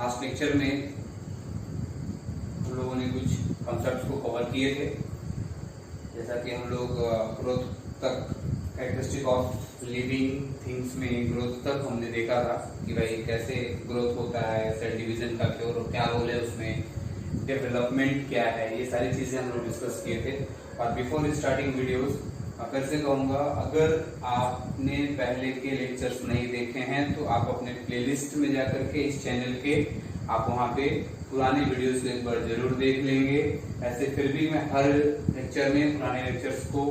Last lecture में हम लोगों ने कुछ कॉन्सेप्ट्स को कवर किए थे, जैसा कि हम लोग ग्रोथ तक, कैरेक्टरिस्टिक ऑफ लिविंग थिंग्स में ग्रोथ तक हमने देखा था कि भाई कैसे ग्रोथ होता है, सेल डिवीजन का क्या रोल है उसमें, डेवलपमेंट क्या है, ये सारी चीजें हम लोग डिस्कस किए थे। और बिफोर स्टार्टिंग वीडियोस फिर से कहूंगा, अगर आपने पहले के लेक्चर्स नहीं देखे हैं तो आप अपने प्लेलिस्ट में जाकर के इस चैनल के आप वहां पे पुराने वीडियोस को एक बार जरूर देख लेंगे। ऐसे फिर भी मैं हर लेक्चर में पुराने लेक्चर्स को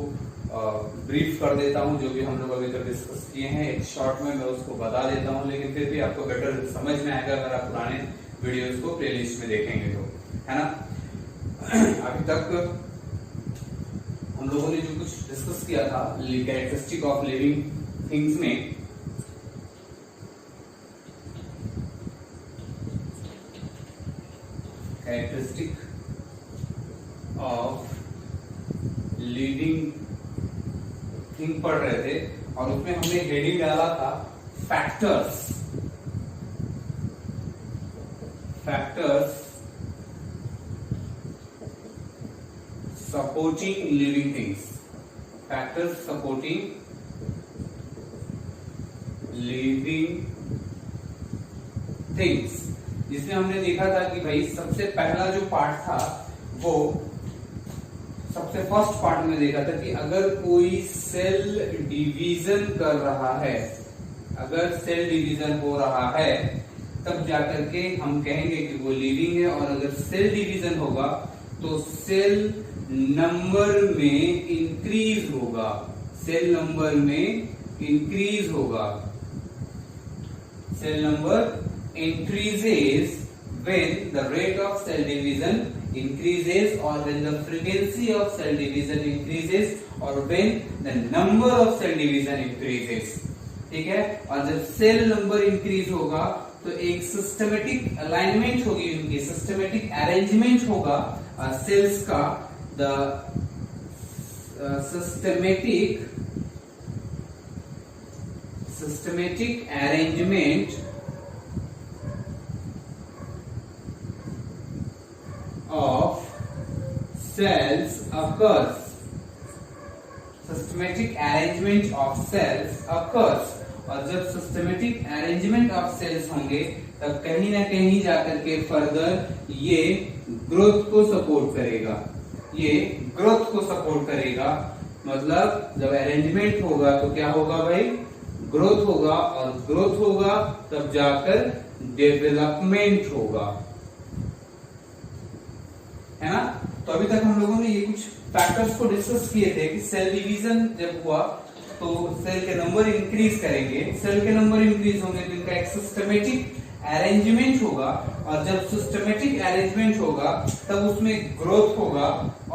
ब्रीफ कर देता हूं, जो भी हम लोग अभी तक डिस्कस किए हैं एक शॉर्ट में मैं उसको बता देता हूं, लेकिन फिर भी आपको बेटर समझ में आएगा अगर आप पुराने वीडियोस को प्लेलिस्ट में देखेंगे तो, है ना। अभी तक हम लोगों ने जो कुछ डिस्कस किया था कैरेक्टरिस्टिक ऑफ लिविंग थिंग्स में, कैरेक्टरिस्टिक ऑफ लिविंग थिंग पढ़ रहे थे और उसमें हमने हेडिंग डाला था factors supporting living things, factors supporting living things, जिसमें हमने देखा था कि भाई सबसे पहला जो पार्ट था वो सबसे फर्स्ट पार्ट में देखा था कि अगर कोई सेल डिवीजन कर रहा है, अगर सेल डिवीजन हो रहा है तब जाकर के हम कहेंगे कि वो लिविंग है। और अगर सेल डिवीजन होगा तो सेल नंबर में इंक्रीज होगा, सेल नंबर में इंक्रीज होगा, cell number increases when the rate of cell division increases or when the frequency of cell division increases or when the number of cell division increases। ठीक है, और जब cell number increase होगा तो एक systematic alignment होगी, उनकी systematic arrangement होगा सेल्स का, the systematic arrangement of cells occurs, systematic arrangement of cells occurs। और जब सिस्टमेटिक अरेंजमेंट ऑफ सेल्स होंगे तब कहीं ना कहीं जाकर के फर्दर ये ग्रोथ को सपोर्ट करेगा, ये ग्रोथ को सपोर्ट करेगा। मतलब जब अरेंजमेंट होगा तो क्या होगा भाई, ग्रोथ होगा, और ग्रोथ होगा तब जाकर डेवलपमेंट होगा, है ना। तो अभी तक हम लोगों ने ये कुछ फैक्टर्स को डिस्कस किए थे कि सेल डिवीजन जब हुआ तो सेल के नंबर इंक्रीज करेंगे, सेल के नंबर इंक्रीज होंगे तो इनका एक सिस्टमेटिक अरेंजमेंट होगा, और जब सिस्टमेटिक अरेंजमेंट होगा तब उसमें ग्रोथ होगा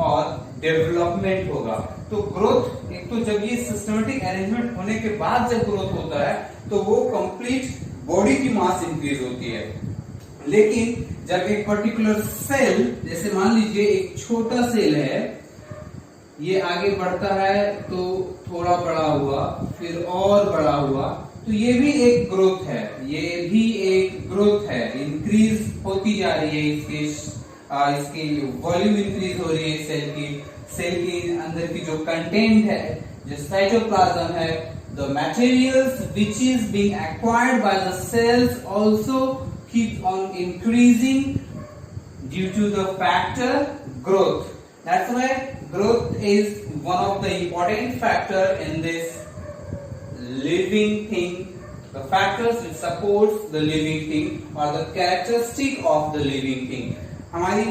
और डेवलपमेंट होगा। तो ग्रोथ, एक तो जब ये सिस्टमेटिक अरेंजमेंट होने के बाद जब ग्रोथ होता है तो वो कंप्लीट बॉडी की मास इंक्रीज होती है। लेकिन जब एक पर्टिकुलर सेल, जैसे मान लीजिए एक छोटा सेल है, ये आगे बढ़ता है तो थोड़ा बड़ा हुआ, फिर और बड़ा हुआ, तो ये भी एक ग्रोथ है, ये भी एक ग्रोथ है, इंक्रीज होती जा रही है, इसकी वॉल्यूम इंक्रीज हो रही है सेल की, सेल के अंदर की जो कंटेंट है, जो साइटोप्लाज्म है, the materials which is being acquired by the cells also keep on increasing due to the factor growth। That's why growth is one of the important factor in this living thing, the factors which supports the living thing or the characteristic of the living thing। हमारी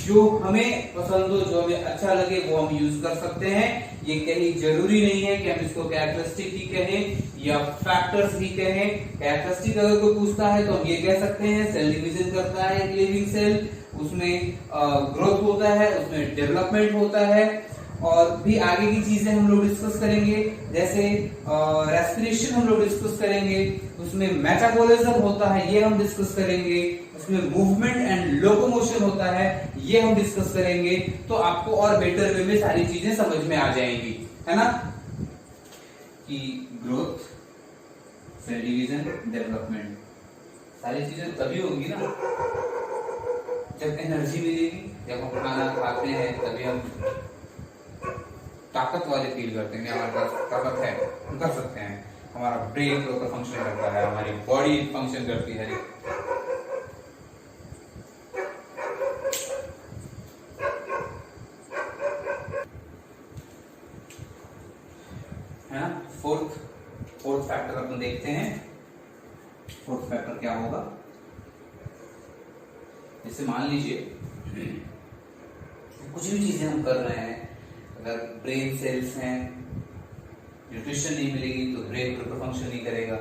जो हमें पसंद हो, जो हमें अच्छा लगे वो हम यूज कर सकते हैं। ये कहीं जरूरी नहीं है कि हम इसको कैरेक्टरिस्टिक ही कहें या फैक्टर्स ही कहें। कैरेक्टरिस्टिक अगर कोई पूछता है तो हम ये कह सकते हैं सेल डिवीजन करता है एक लिविंग सेल, उसमें ग्रोथ होता है, उसमें डेवलपमेंट होता है, और भी आगे की चीजें हम लोग डिस्कस करेंगे, जैसे रेस्पिरेशन हम लोग डिस्कस करेंगे, उसमें मेटाबॉलिज्म होता है ये हम डिस्कस करेंगे, उसमें मूवमेंट एंड लोकोमोशन होता है ये हम डिस्कस करेंगे। तो आपको और बेटर वे में सारी चीजें समझ में आ जाएंगी, है ना, कि ग्रोथ, सेल डिवीजन, डेवलपमेंट, सारी चीजें तभी होगी ना जब एनर्जी मिलेगी। जब हम खाना खाते हैं तभी हम ताकत वाले फील करते हैं, हमारे पास ताकत है, हम कर सकते हैं, हमारा ब्रेन प्रॉपर फंक्शन करता है, हमारी बॉडी फंक्शन करती है। है ना। फोर्थ फैक्टर अपन देखते हैं। फोर्थ फैक्टर क्या होगा, जैसे मान लीजिए कुछ भी चीजें हम कर रहे हैं, अगर ब्रेन सेल्स हैं, न्यूट्रिशन नहीं मिलेगी तो ब्रेन प्रॉपर फंक्शन नहीं करेगा।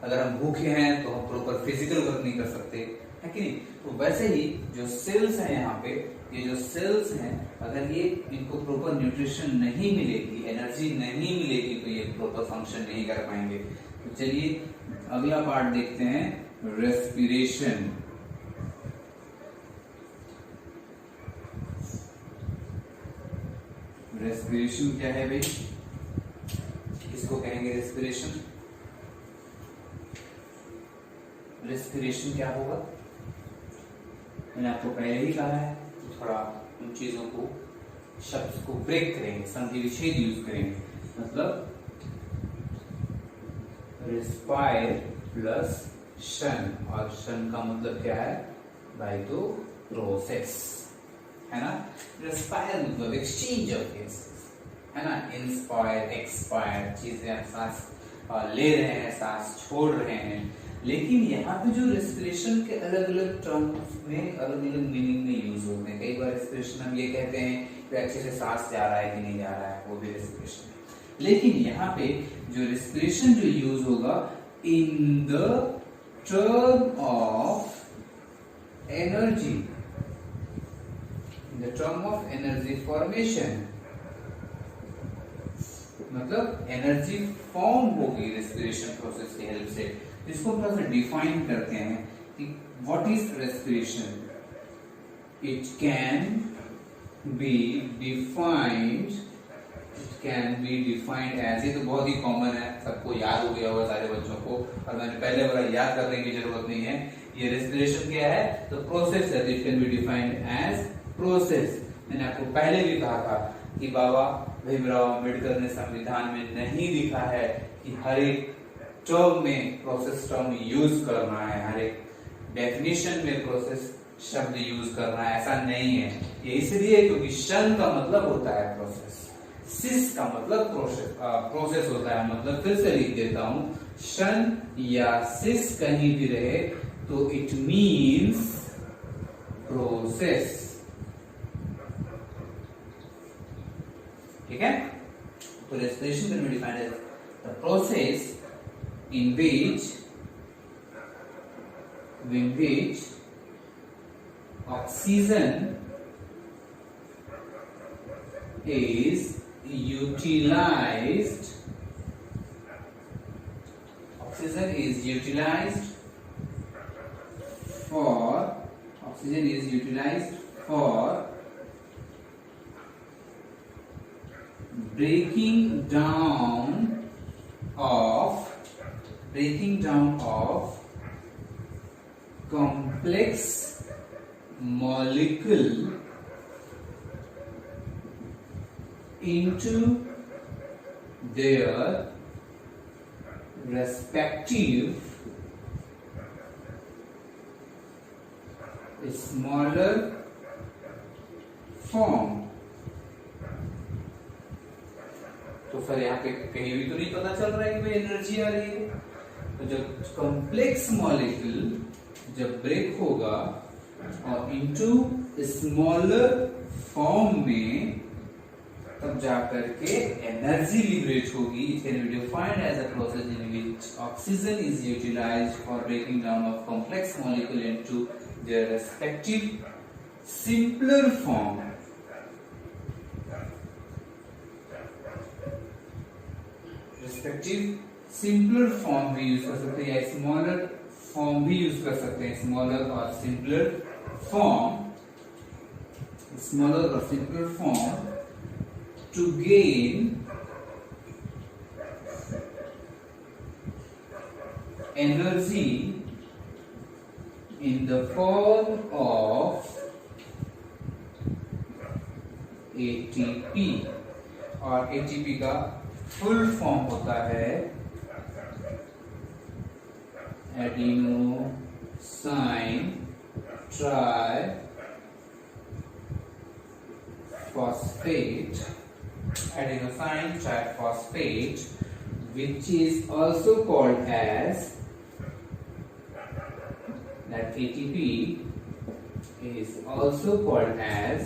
अगर हम भूखे हैं तो हम प्रॉपर फिजिकल वर्क नहीं कर सकते, है कि नहीं। तो वैसे ही जो सेल्स हैं यहाँ पे, ये जो सेल्स हैं, अगर ये इनको प्रॉपर न्यूट्रिशन नहीं मिलेगी, एनर्जी नहीं मिलेगी, तो ये प्रॉपर फंक्शन नहीं कर पाएंगे। तो चलिए अगला पार्ट देखते हैं, रेस्पिरेशन। रेस्पिरेशन क्या है भाई, किसको कहेंगे रेस्पिरेशन? रेस्पिरेशन क्या होगा, मैंने आपको पहले ही कहा है, तो थोड़ा उन चीजों को, शब्द को ब्रेक करेंगे, संधि विच्छेद यूज करेंगे। मतलब रेस्पायर प्लस शन, और शन का मतलब क्या है भाई, तो प्रोसेस, है ना। रेस्पायर मतलब एक्सचेंज ऑफ गैसेस, है ना। इंस्पायर, एक्सपायर, चीजें हम सांस ले रहे हैं, सांस छोड़ रहे हैं। लेकिन यहाँ पे जो रेस्पिरेशन के अलग अलग टर्म्स में अलग अलग मीनिंग में यूज होते हैं। कई बार रेस्पिरेशन हम ये कहते हैं कि अच्छे से सांस जा रहा है कि नहीं जा रहा है, वो भी रेस्पिरेशन है। लेकिन यहाँ पे जो रेस्पिरेशन जो यूज होगा, in the term of energy, in the term of energy formation, मतलब एनर्जी फॉर्म होगी रेस्पिरेशन प्रोसेस की हेल्प से। इसको थोड़ा सा डिफाइन करते हैं कि what is respiration. It can be defined, as, ये तो बहुत ही कॉमन है, सबको याद हो गया होगा सारे बच्चों को, और मैंने पहले वाला याद करने की जरूरत नहीं है। ये रेस्पिरेशन क्या है, तो प्रोसेस है। It can be defined as process. मैंने आपको पहले भी कहा था कि बाबा भीमराव अंबेडकर ने संविधान में नहीं लिखा है कि हर एक टर्म में प्रोसेस टर्म यूज करना है, हर एक डेफिनेशन में प्रोसेस शब्द यूज करना है, ऐसा नहीं है। ये इसलिए क्योंकि शन का मतलब होता है प्रोसेस, सिस का मतलब प्रोसेस होता है। मतलब फिर से लिख देता हूं, शन या सिस कहीं भी रहे तो इट मीन्स प्रोसेस, ठीक है। तो respiration can be defined as the process in which oxygen is utilized, for breaking down of complex molecule into their respective smaller form। तो सर यहाँ पे कहीं भी तो नहीं पता चल रहा है कि भाई एनर्जी आ रही है। तो जब कॉम्प्लेक्स मॉलिक्यूल जब ब्रेक होगा और इनटू स्मॉलर फॉर्म में, तब जाकर के एनर्जी लिबरेट होगी। It can be defined as a process in which oxygen is utilised for breaking down of complex molecule into their respective simpler form. Respective simpler form भी use कर सकते हैं या स्मॉलर फॉर्म भी use कर सकते हैं। स्मॉलर और simpler form, to gain energy in the form of ATP, और ATP का फुल फॉर्म होता है adenosine triphosphate, which is also called as, that ATP is also called as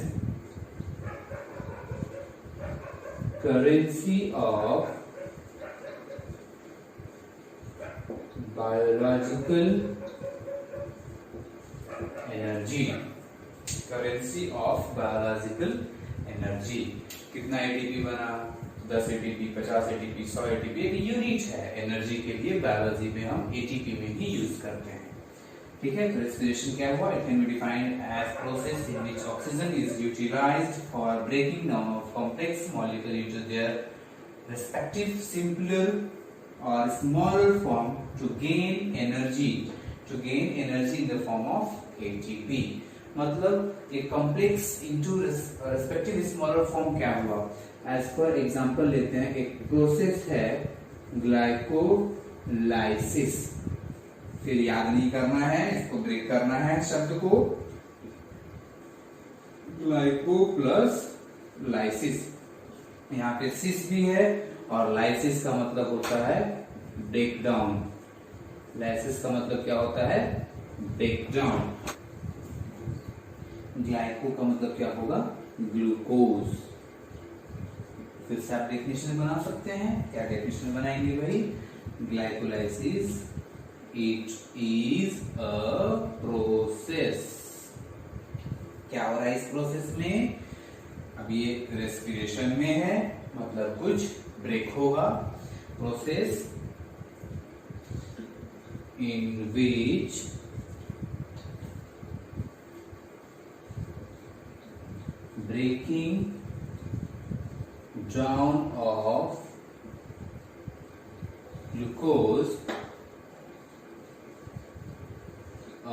currency of biological energy, currency of biological energy। कितना ATP बना? 10 ATP, 50 ATP, 100 ATP, एक unit है energy के लिए। बायोलॉजी में हम एटीपी में ही यूज करते हैं। ठीक है, तो रेस्पिरेशन क्या हुआ? It can be defined as process in which oxygen is utilised for breaking down of complex molecule into their respective simpler और smaller form to gain energy in the form of ATP. मतलब एक complex into respective smaller form क्या हुआ? As per example लेते हैं, एक process है glycolysis. फिर याद नहीं करना है, इसको ब्रेक करना है शब्द को, ग्लाइको प्लस लाइसिस। यहाँ पे सिस भी है और लाइसिस का मतलब होता है ब्रेक डाउन। लाइसिस का मतलब क्या होता है? Break down. ग्लाइको का मतलब क्या होगा? ग्लूकोज। फिर से आप डेफिनेशन बना सकते हैं। क्या डेफिनेशन बनाएंगे भाई? Glycolysis it is a process. क्या हो रहा है इस प्रोसेस में? अभी ये रेस्पिरेशन में है, मतलब कुछ ब्रेक होगा। Process in which breaking down of glucose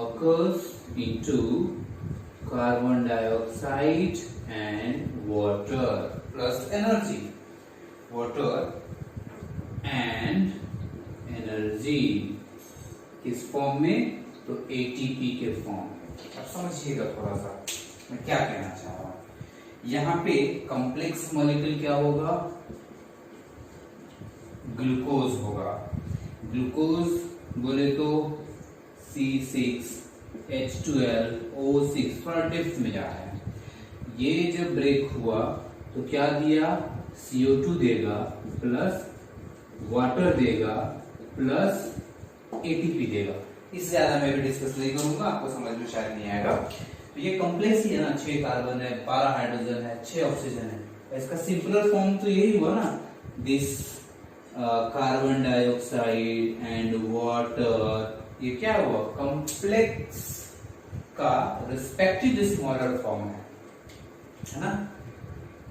occurs into carbon dioxide and water plus energy, water and energy किस फॉर्म में? तो एटीपी के फॉर्म में। अब समझिएगा थोड़ा सा मैं क्या कहना चाह रहा हूं। यहाँ पे कॉम्प्लेक्स मॉलिक्यूल क्या होगा? ग्लूकोज होगा। ग्लूकोज बोले तो C6H12O6, थोड़ा डेप्थ में जा रहा है। ये जब ब्रेक हुआ तो क्या दिया? CO2 देगा प्लस वाटर देगा प्लस एटीपी देगा। इससे ज्यादा मैं भी डिस्कस नहीं करूंगा, आपको समझ में शायद नहीं आएगा। तो ये कॉम्प्लेक्स ही है ना, 6 कार्बन है, 12 हाइड्रोजन है, 6 ऑक्सीजन है। इसका सिंपलर फॉर्म तो यही हुआ ना, this carbon dioxide and water. ये क्या हुआ? कॉम्प्लेक्स का रिस्पेक्टिव स्मॉलर फॉर्म है ना।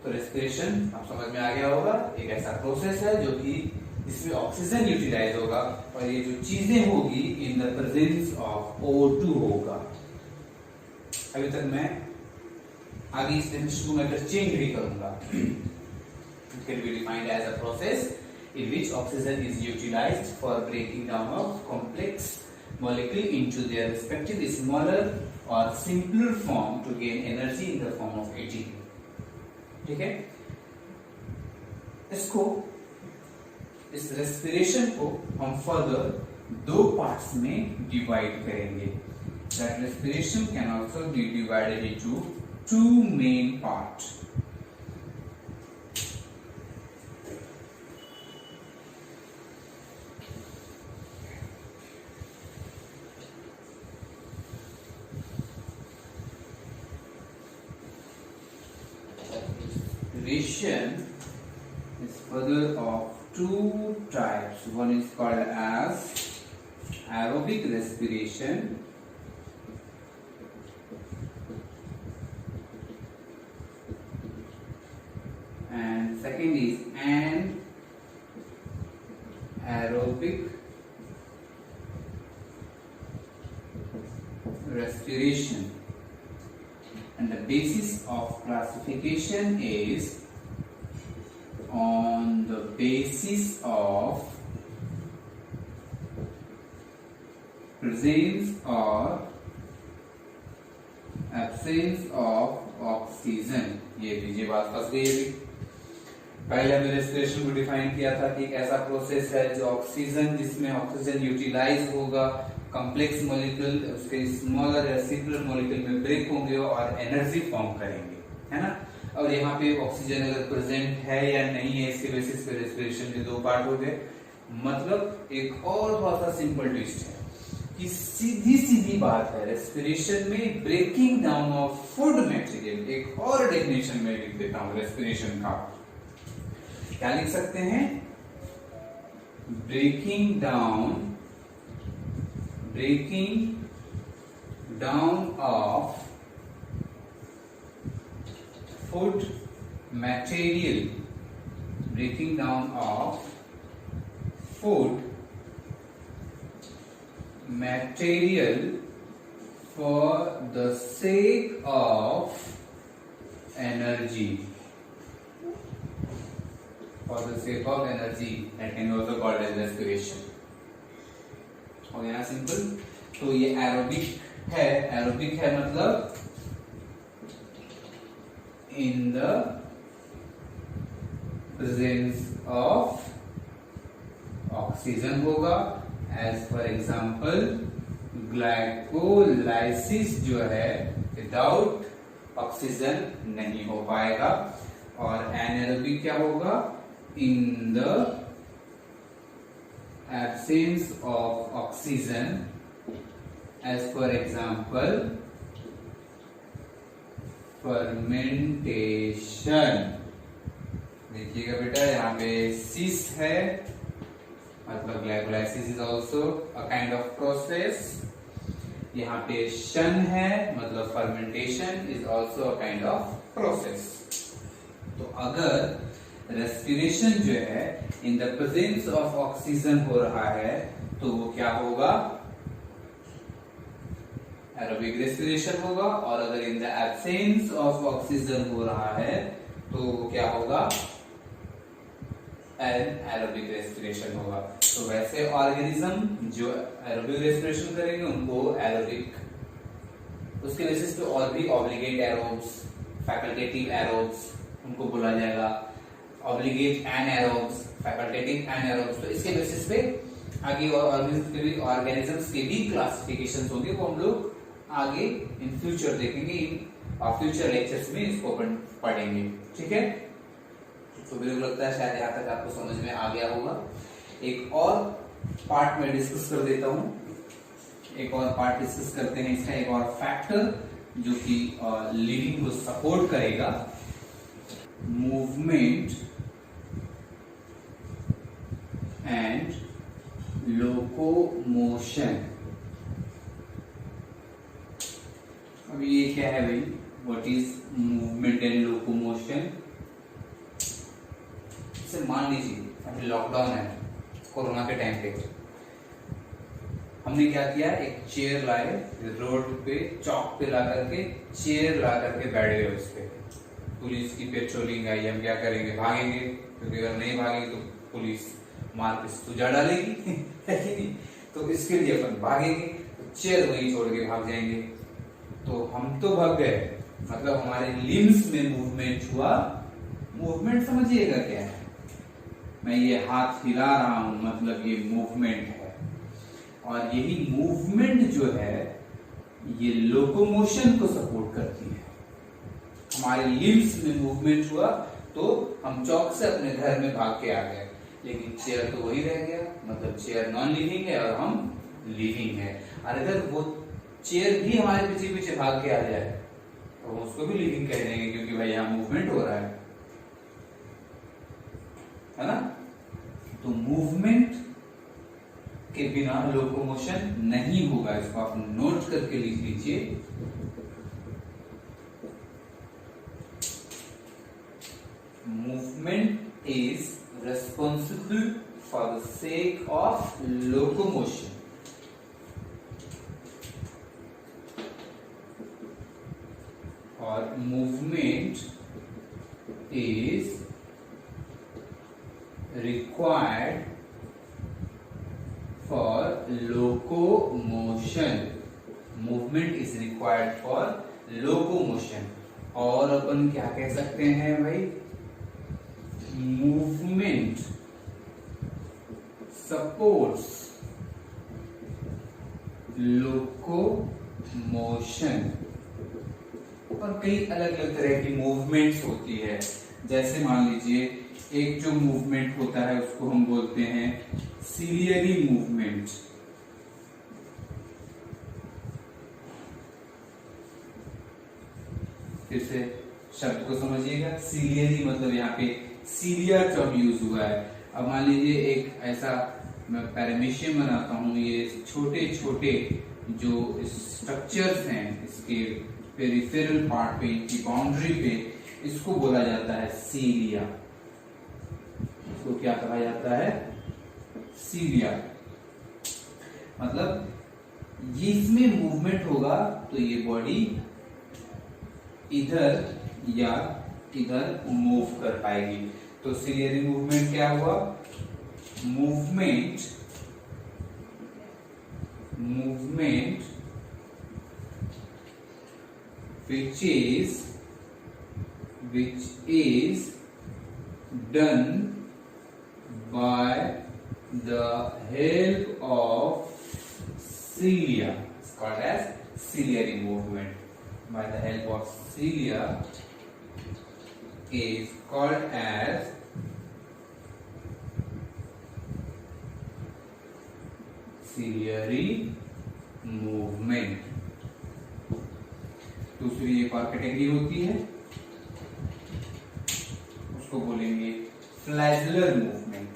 तो रेस्पिरेशन आप समझ में आ गया होगा। एक ऐसा प्रोसेस है जो कि इसमें ऑक्सीजन यूटिलाइज होगा और ये जो चीजें होगी इन द प्रेजेंस ऑफ O2 होगा। अभी तक मैं आगे इस डेफिनेशन को मैं फिर चेंज भी करूंगा। It can be defined as a process in which oxygen is utilized for breaking down of complex molecule into their respective smaller or simpler form to gain energy in the form of ATP। ठीक है, इस respiration को हम further 2 parts में divide करेंगे। That respiration can also be divided into 2 main parts। Respiration is further of 2 types. One is called as aerobic respiration and second is anaerobic respiration, and the basis of classification is on the basis of presence or absence of oxygen. ये लीजिए बात फंस गई अभी। पहले हमने respiration को define किया था कि एक ऐसा प्रोसेस है जो ऑक्सीजन, जिसमें ऑक्सीजन यूटिलाइज होगा, कॉम्प्लेक्स मॉलिक्यूल उसके स्मॉलर या सिंपलर मॉलिक्यूल में ब्रेक होंगे और एनर्जी फॉर्म करेंगे, है ना। और यहाँ पे ऑक्सीजन अगर प्रेजेंट है या नहीं है, इसके बेसिस पे रेस्पिरेशन के दो पार्ट हो गए। मतलब एक और थोड़ा सा सिंपल ट्विस्ट है कि सीधी बात है, रेस्पिरेशन में breaking down of food material. एक और डेफिनेशन में लिख देता हूं रेस्पिरेशन का, क्या लिख सकते हैं? Breaking down of food material, breaking down of food material for the sake of energy, that can be also called as respiration। हो गया ना सिंपल। तो ये एरोबिक है मतलब in the presence of oxygen होगा। एज फॉर एग्जाम्पल ग्लाइकोलाइसिस जो है विदाउट ऑक्सीजन नहीं हो पाएगा। और एनारोबिक क्या होगा? In the absence of oxygen, as for example fermentation. देखिएगा बेटा, यहाँ पे सिस है मतलब glycolysis is also a kind of process. यहाँ पे शन है मतलब fermentation is also a kind of process. तो अगर रेस्पिरेशन जो है in the presence of oxygen हो रहा है तो वो क्या होगा? एरोबिक रेस्पिरेशन होगा। और अगर इन द एब्सेंस ऑफ ऑक्सीजन हो रहा है तो वो क्या होगा? एरोबिक रेस्पिरेशन होगा। तो वैसे ऑर्गेनिज्म जो एरोबिक रेस्पिरेशन करेंगे उनको एरोबिक, उसके बेसिस पे और भी ऑब्लिगेट एरोब्स, फैकल्टेटिव एरोब्स उनको बोला जाएगा, ऑब्लिगेट एनाएरोब्स, फैकल्टेटिव एनाएरोब्स। तो इसके बेसिस पे आगे और ऑर्गेनिजम्स के भी क्लासिफिकेशंस होंगे, वो हम लोग आगे इन फ्यूचर देखेंगे, इन फ्यूचर लेक्चर्स में इसको पढ़ेंगे। ठीक है, तो मेरे को लगता है शायद यहाँ तक आपको समझ में आ गया होगा। एक और पार्ट में डिस्कस कर देता हूं, एक और पार्ट डिस्कस करते हैं इसका। एक और फैक्टर जो कि लिविंग को सपोर्ट करेगा, मूवमेंट एंड लोकोमोशन। अब ये क्या है भाई? What is movement and locomotion? मान लीजिए अभी लॉकडाउन है, कोरोना के टाइम पे हमने क्या किया? एक चेयर लाए, रोड पे चौक पे ला करके चेयर ला करके बैठ गए उस पे। पुलिस की पेट्रोलिंग आई, हम क्या करेंगे? भागेंगे, क्योंकि अगर नहीं भागेंगे तो पुलिस मार के सुजा डालेगी है कि नहीं? तो इसके लिए अपन भागेंगे, तो चेयर वहीं छोड़ के भाग जाएंगे। तो हम तो भाग गए, मतलब हमारे लिम्स में मूवमेंट हुआ। मूवमेंट समझिएगा क्या है? मैं ये हाथ हिला रहा हूं मतलब ये मूवमेंट है। और यही मूवमेंट जो है ये लोकोमोशन को सपोर्ट करती है। हमारे लिम्स में मूवमेंट हुआ तो हम चौक से अपने घर में भाग के आ गए, लेकिन चेयर तो वही रह गया, मतलब चेयर नॉन लिविंग है और हम लिविंग है। और अगर वो चेयर भी हमारे पीछे पीछे भाग के आ जाए तो उसको भी लिविंग कह देंगे, क्योंकि भाई यहाँ मूवमेंट हो रहा है ना। तो मूवमेंट के बिना लोकोमोशन नहीं होगा, इसको आप नोट करके लिख लीजिए। Movement is responsible for the sake of locomotion और movement is required for locomotion. Movement is required for locomotion. और अपन क्या कह सकते हैं भाई, मूवमेंट सपोर्ट्स लोकोमोशन। और कई अलग अलग तरह की मूवमेंट्स होती है। जैसे मान लीजिए एक जो मूवमेंट होता है उसको हम बोलते हैं सीलियरी मूवमेंट। फिर से शब्द को समझिएगा, सीलियरी मतलब यहाँ पे सीलिया टर्म यूज हुआ है। अब मान लीजिए एक ऐसा मैं पैरामीशियम बनाता हूँ, ये छोटे छोटे जो स्ट्रक्चर्स हैं इसके पेरिफेरल पार्ट पे, इनकी बाउंड्री पे, इसको बोला जाता है सीलिया। इसको क्या कहा जाता है, सीलिया। मतलब ये इसमें मूवमेंट होगा तो ये बॉडी इधर या इधर मूव कर पाएगी। तो सीलियरी मूवमेंट क्या हुआ, movement which is done by the help of cilia. It's called as ciliary movement. By the help of cilia is called as ciliary movement. दूसरी एक और कैटेगरी होती है, उसको बोलेंगे फ्लैजलर मूवमेंट।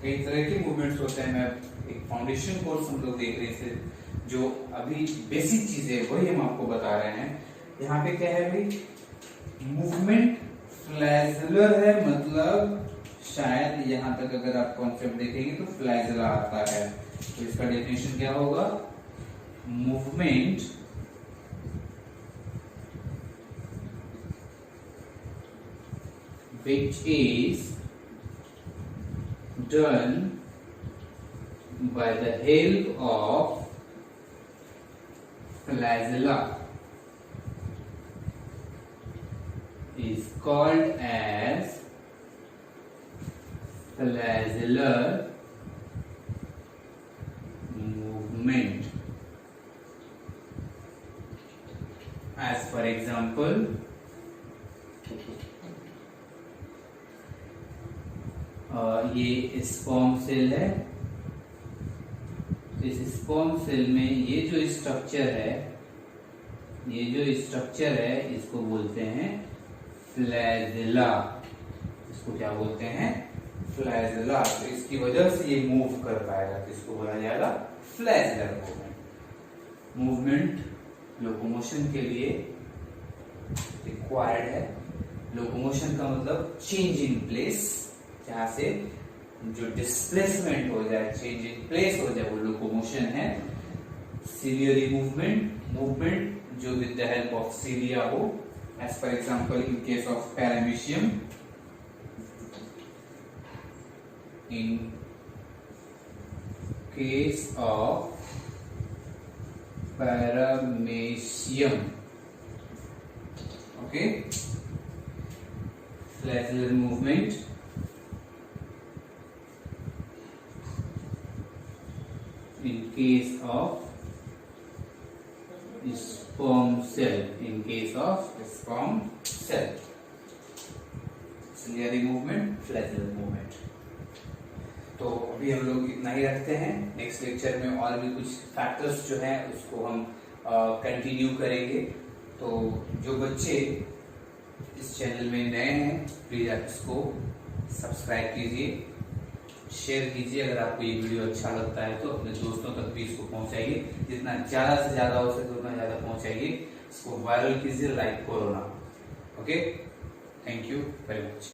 कई तरह के मूवमेंट्स होते हैं। मैं एक फाउंडेशन कोर्स हम लोग देख रहे थे, जो अभी बेसिक चीजें वही हम आपको बता रहे हैं। यहाँ पे क्या है भाई, मूवमेंट फ्लैजलर है, मतलब शायद यहां तक अगर आप कॉन्सेप्ट देखेंगे तो फ्लैजला आता है। तो इसका डेफिनेशन क्या होगा, movement which is done by the help of flagella is called as flagellar movement. As for example, ये स्पर्म सेल है। इस स्पर्म सेल में ये जो स्ट्रक्चर है, इसको बोलते हैं फ्लैजेला। इसको क्या बोलते हैं, फ्लैजेला। तो इसकी वजह से ये मूव कर पाएगा, तो इसको बोला जाएगा फ्लैजेलर मूवमेंट। मूवमेंट लोकोमोशन के लिए रिक्वायर्ड है। लोकोमोशन का मतलब चेंज इन प्लेस, जहां से जो डिस्प्लेसमेंट हो जाए, चेंज इन प्लेस हो जाए, वो लोकोमोशन है। सीलियरी मूवमेंट जो with the help of cilia हो। As for example in case of paramecium, in case of paramecium, okay, flagellar movement in case of sperm cell, in case of sperm cell, ciliary movement, flagellar movement। तो अभी हम लोग इतना ही रखते हैं। Next lecture में और भी कुछ फैक्टर्स जो हैं उसको हम कंटिन्यू करेंगे। तो जो बच्चे इस चैनल में नए हैं, प्लीज आप इसको सब्सक्राइब कीजिए, शेयर कीजिए। अगर आपको ये वीडियो अच्छा लगता है तो अपने दोस्तों तक भी इसको पहुंचाइए। जितना ज्यादा से ज्यादा हो सके उतना ज्यादा पहुंचाइए। इसको वायरल कीजिए, लाइक करो ना। Okay, thank you very much.